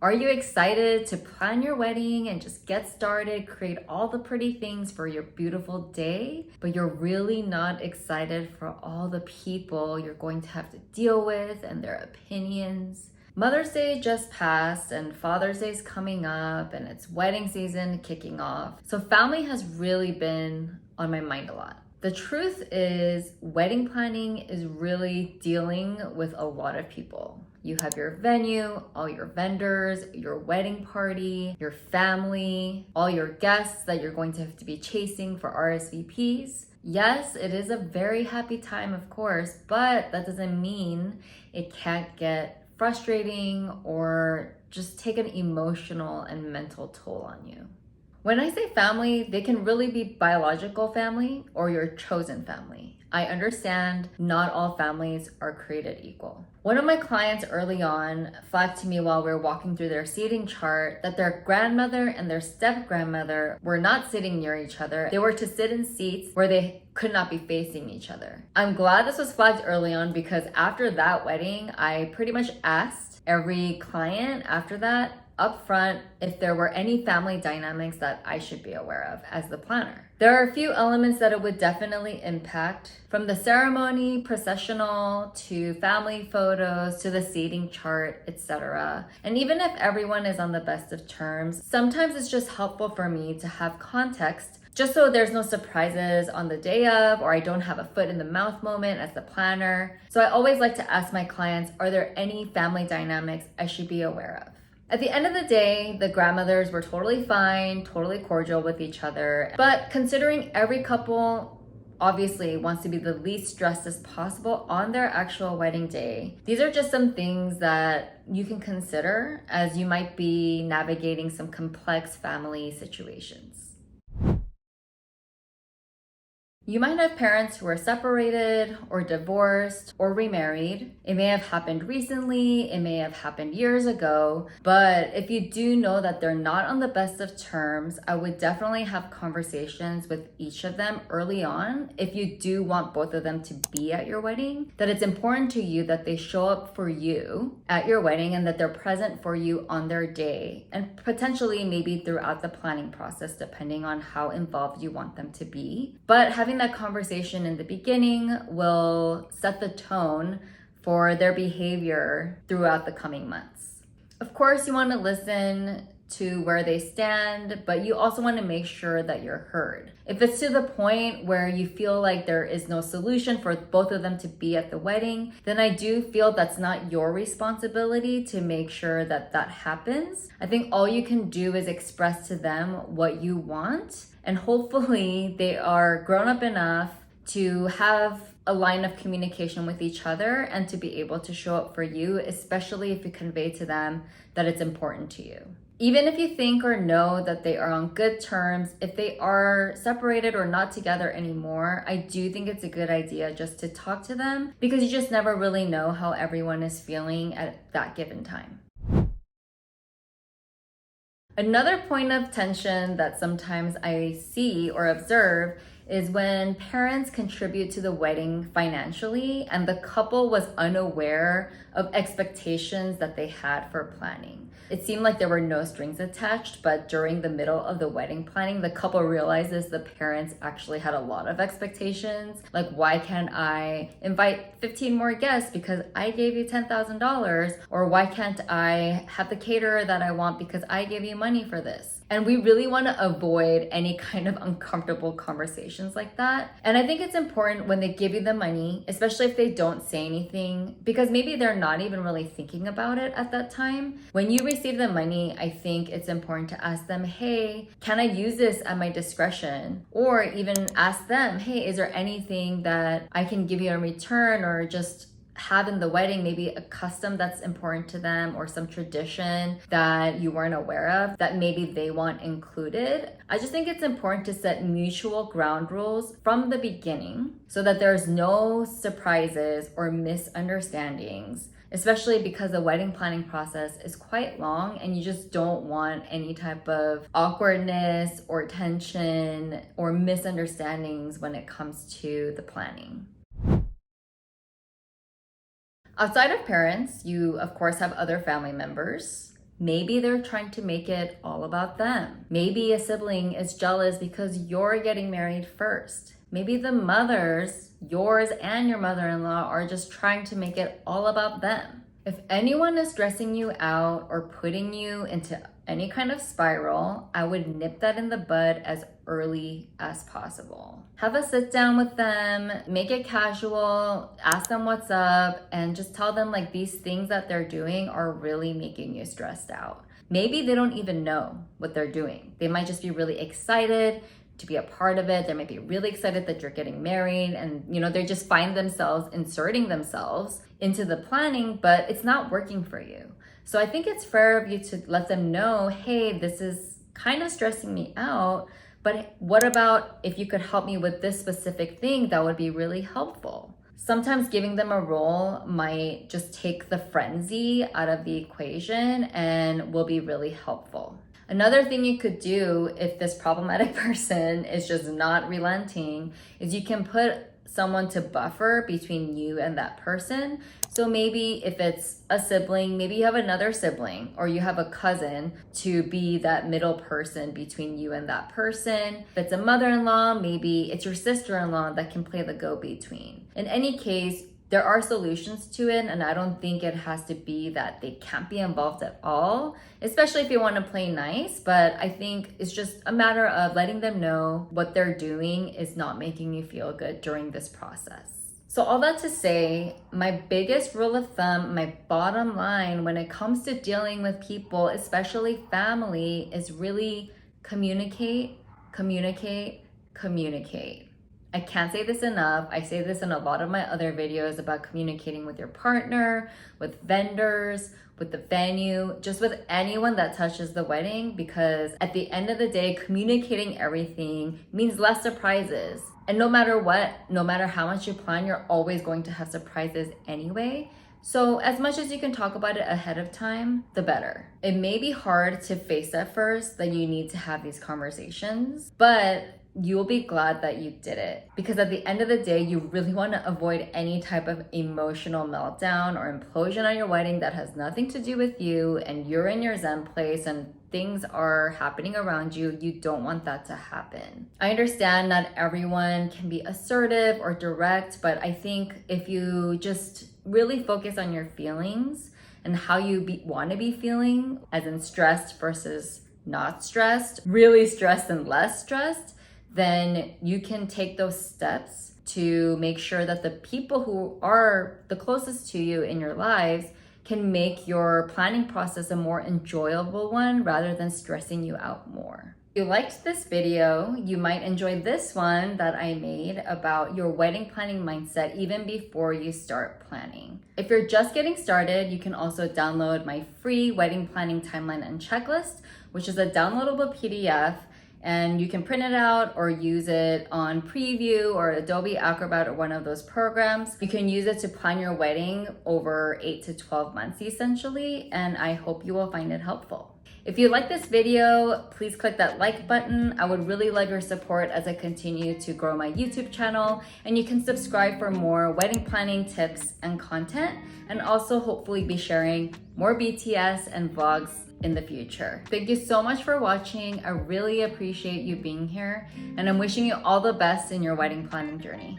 Are you excited to plan your wedding and just get started, create all the pretty things for your beautiful day, but you're really not excited for all the people you're going to have to deal with and their opinions? Mother's Day just passed and Father's Day is coming up and it's wedding season kicking off. So family has really been on my mind a lot. The truth is, wedding planning is really dealing with a lot of people. You have your venue, all your vendors, your wedding party, your family, all your guests that you're going to have to be chasing for RSVPs. Yes, it is a very happy time, of course, but that doesn't mean it can't get frustrating or just take an emotional and mental toll on you. When I say family, they can really be biological family or your chosen family. I understand not all families are created equal. One of my clients early on flagged to me while we were walking through their seating chart that their grandmother and their step-grandmother were not sitting near each other. They were to sit in seats where they could not be facing each other. I'm glad this was flagged early on because after that wedding, I pretty much asked every client after that upfront if there were any family dynamics that I should be aware of as the planner. There are a few elements that it would definitely impact, from the ceremony, processional, to family photos, to the seating chart, etc. And even if everyone is on the best of terms, sometimes it's just helpful for me to have context just so there's no surprises on the day of, or I don't have a foot in the mouth moment as the planner. So I always like to ask my clients, are there any family dynamics I should be aware of? At the end of the day, the grandmothers were totally fine, totally cordial with each other. But considering every couple obviously wants to be the least stressed as possible on their actual wedding day, these are just some things that you can consider as you might be navigating some complex family situations. You might have parents who are separated or divorced or remarried. It may have happened recently, it may have happened years ago, but if you do know that they're not on the best of terms, I would definitely have conversations with each of them early on if you do want both of them to be at your wedding, that it's important to you that they show up for you at your wedding and that they're present for you on their day and potentially maybe throughout the planning process depending on how involved you want them to be. But having that conversation in the beginning will set the tone for their behavior throughout the coming months. Of course, you want to listen to where they stand, but you also want to make sure that you're heard. If it's to the point where you feel like there is no solution for both of them to be at the wedding, then I do feel that's not your responsibility to make sure that that happens. I think all you can do is express to them what you want, and hopefully they are grown up enough to have a line of communication with each other and to be able to show up for you, especially if you convey to them that it's important to you. Even if you think or know that they are on good terms, if they are separated or not together anymore, I do think it's a good idea just to talk to them because you just never really know how everyone is feeling at that given time. Another point of tension that sometimes I see or observe is when parents contribute to the wedding financially and the couple was unaware of expectations that they had for planning. It seemed like there were no strings attached, but during the middle of the wedding planning, the couple realizes the parents actually had a lot of expectations. Like, why can't I invite 15 more guests because I gave you $10,000? Or why can't I have the caterer that I want because I gave you money for this? And we really want to avoid any kind of uncomfortable conversations like that. And I think it's important when they give you the money, especially if they don't say anything, because maybe they're not even really thinking about it at that time. When you receive the money, I think it's important to ask them, hey, can I use this at my discretion? Or even ask them, hey, is there anything that I can give you in return, or just have in the wedding, maybe a custom that's important to them or some tradition that you weren't aware of that maybe they want included. I just think it's important to set mutual ground rules from the beginning so that there's no surprises or misunderstandings, especially because the wedding planning process is quite long and you just don't want any type of awkwardness or tension or misunderstandings when it comes to the planning. Outside of parents, you of course have other family members. Maybe they're trying to make it all about them. Maybe a sibling is jealous because you're getting married first. Maybe the mothers, yours and your mother-in-law, are just trying to make it all about them. If anyone is stressing you out or putting you into any kind of spiral, I would nip that in the bud as early as possible. Have a sit down with them, make it casual, ask them what's up, and just tell them like these things that they're doing are really making you stressed out. Maybe they don't even know what they're doing. They might just be really excited to be a part of it. They might be really excited that you're getting married, and they just find themselves inserting themselves into the planning, but it's not working for you. So I think it's fair of you to let them know, hey, this is kind of stressing me out, but what about if you could help me with this specific thing? That would be really helpful. Sometimes giving them a role might just take the frenzy out of the equation and will be really helpful. Another thing you could do if this problematic person is just not relenting is you can put someone to buffer between you and that person. So maybe if it's a sibling, maybe you have another sibling or you have a cousin to be that middle person between you and that person. If it's a mother-in-law, maybe it's your sister-in-law that can play the go-between. In any case, there are solutions to it, and I don't think it has to be that they can't be involved at all, especially if you want to play nice. But I think it's just a matter of letting them know what they're doing is not making you feel good during this process. So all that to say, my biggest rule of thumb, my bottom line when it comes to dealing with people, especially family, is really communicate, communicate, communicate. I can't say this enough. I say this in a lot of my other videos about communicating with your partner, with vendors, with the venue, just with anyone that touches the wedding, because at the end of the day, communicating everything means less surprises. And no matter what, no matter how much you plan, you're always going to have surprises anyway. So as much as you can talk about it ahead of time, the better. It may be hard to face at first that you need to have these conversations, but you'll be glad that you did it, because at the end of the day, you really want to avoid any type of emotional meltdown or implosion on your wedding that has nothing to do with you and you're in your Zen place and things are happening around you. You don't want that to happen. I understand not everyone can be assertive or direct, but I think if you just really focus on your feelings and how you want to be feeling, as in stressed versus not stressed, really stressed and less stressed, then you can take those steps to make sure that the people who are the closest to you in your lives can make your planning process a more enjoyable one rather than stressing you out more. If you liked this video, you might enjoy this one that I made about your wedding planning mindset even before you start planning. If you're just getting started, you can also download my free wedding planning timeline and checklist, which is a downloadable PDF. And you can print it out or use it on Preview or Adobe Acrobat or one of those programs. You can use it to plan your wedding over 8 to 12 months essentially, and I hope you will find it helpful. If you like this video, please click that like button. I would really love your support as I continue to grow my YouTube channel, and you can subscribe for more wedding planning tips and content, and also hopefully be sharing more BTS and vlogs in the future. Thank you so much for watching. I really appreciate you being here, and I'm wishing you all the best in your wedding planning journey.